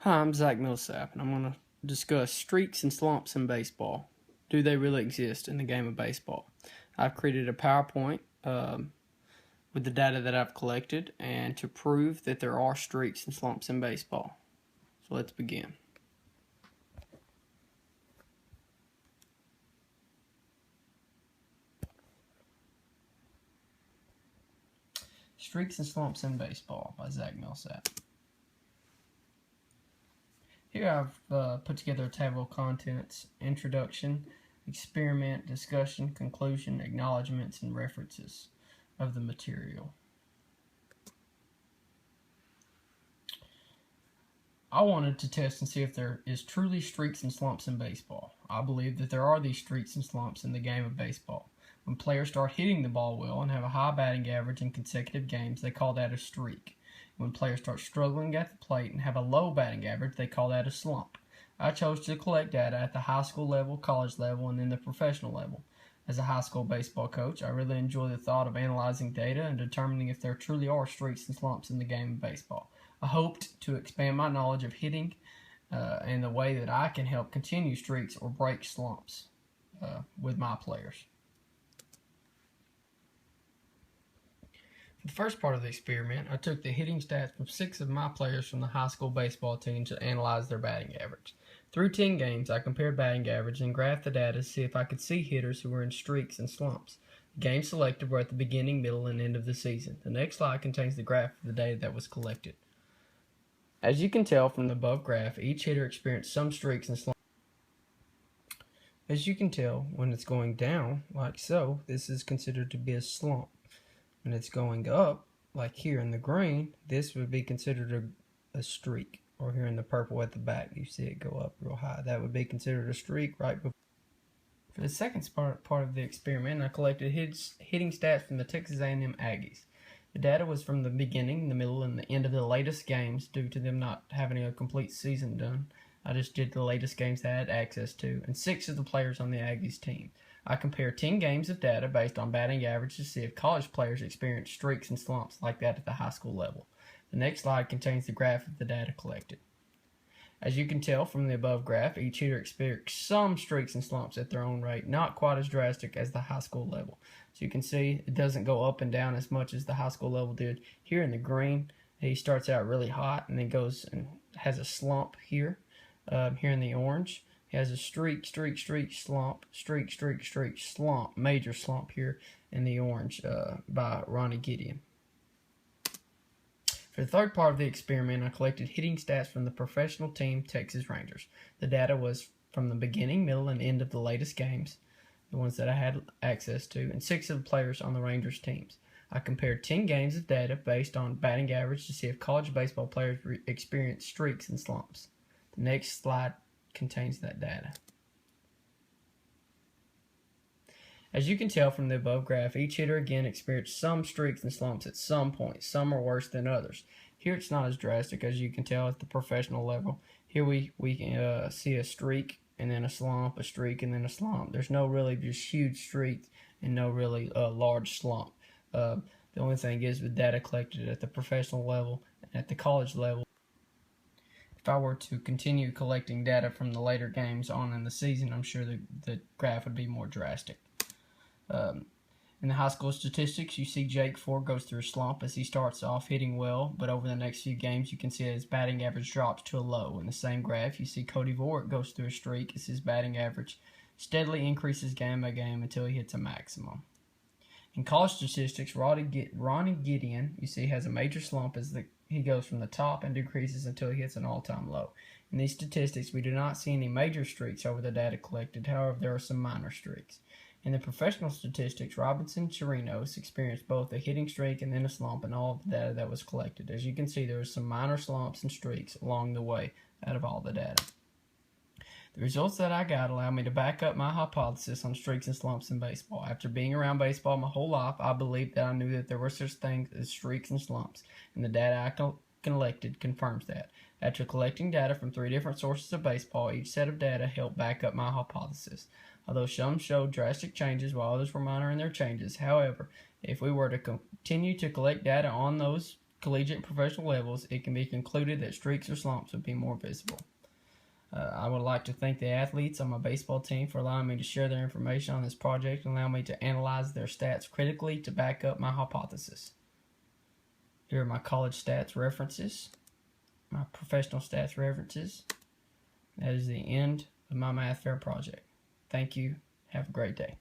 Hi, I'm Zach Millsap, and I'm going to discuss streaks and slumps in baseball. Do they really exist in the game of baseball? I've created a PowerPoint with the data that I've collected and to prove that there are streaks and slumps in baseball. So let's begin. Streaks and Slumps in Baseball by Zach Millsap. Here I've put together a table of contents, introduction, experiment, discussion, conclusion, acknowledgments, and references of the material. I wanted to test and see if there is truly streaks and slumps in baseball. I believe that there are these streaks and slumps in the game of baseball. When players start hitting the ball well and have a high batting average in consecutive games, they call that a streak. When players start struggling at the plate and have a low batting average, they call that a slump. I chose to collect data at the high school level, college level, and then the professional level. As a high school baseball coach, I really enjoy the thought of analyzing data and determining if there truly are streaks and slumps in the game of baseball. I hoped to expand my knowledge of hitting and the way that I can help continue streaks or break slumps with my players. For the first part of the experiment, I took the hitting stats from 6 of my players from the high school baseball team to analyze their batting average. Through 10 games, I compared batting average and graphed the data to see if I could see hitters who were in streaks and slumps. The games selected were at the beginning, middle, and end of the season. The next slide contains the graph of the data that was collected. As you can tell from the above graph, each hitter experienced some streaks and slumps. As you can tell, when it's going down, like so, this is considered to be a slump. When it's going up, like here in the green, this would be considered a streak. Or here in the purple at the back, you see it go up real high. That would be considered a streak right before. For the second part of the experiment, I collected hitting stats from the Texas A&M Aggies. The data was from the beginning, the middle, and the end of the latest games due to them not having a complete season done. I just did the latest games they had access to, and 6 of the players on the Aggies team. I compared 10 games of data based on batting average to see if college players experienced streaks and slumps like that at the high school level. The next slide contains the graph of the data collected. As you can tell from the above graph, each hitter experienced some streaks and slumps at their own rate, not quite as drastic as the high school level. So you can see it doesn't go up and down as much as the high school level did. Here in the green, he starts out really hot and then goes and has a slump here. Here in the orange, he has a streak, slump, streak, slump, major slump here in the orange by Ronnie Gideon. For the third part of the experiment, I collected hitting stats from the professional team Texas Rangers. The data was from the beginning, middle, and end of the latest games, the ones that I had access to, and 6 of the players on the Rangers teams. I compared 10 games of data based on batting average to see if college baseball players experienced streaks and slumps. The next slide contains that data. As you can tell from the above graph, each hitter again experienced some streaks and slumps at some point. Some are worse than others. Here it's not as drastic as you can tell at the professional level. Here we can see a streak and then a slump, a streak and then a slump. There's no really just huge streak and no really large slump. The only thing is with data collected at the professional level and at the college level, if I were to continue collecting data from the later games on in the season, I'm sure the graph would be more drastic. In the high school statistics, you see Jake Ford goes through a slump as he starts off hitting well, but over the next few games, you can see his batting average drops to a low. In the same graph, you see Cody Voigt goes through a streak as his batting average steadily increases game by game until he hits a maximum. In college statistics, Ronnie Gideon, you see, has a major slump as he goes from the top and decreases until he hits an all-time low. In these statistics, we do not see any major streaks over the data collected. However, there are some minor streaks. In the professional statistics, Robinson Chirinos experienced both a hitting streak and then a slump in all of the data that was collected. As you can see, there are some minor slumps and streaks along the way out of all the data. The results that I got allow me to back up my hypothesis on streaks and slumps in baseball. After being around baseball my whole life, I believed that I knew that there were such things as streaks and slumps, and the data I collected confirms that. After collecting data from 3 different sources of baseball, each set of data helped back up my hypothesis. Although some showed drastic changes while others were minor in their changes. However, if we were to continue to collect data on those collegiate and professional levels, it can be concluded that streaks or slumps would be more visible. I would like to thank the athletes on my baseball team for allowing me to share their information on this project and allow me to analyze their stats critically to back up my hypothesis. Here are my college stats references, my professional stats references. That is the end of my Math Fair project. Thank you. Have a great day.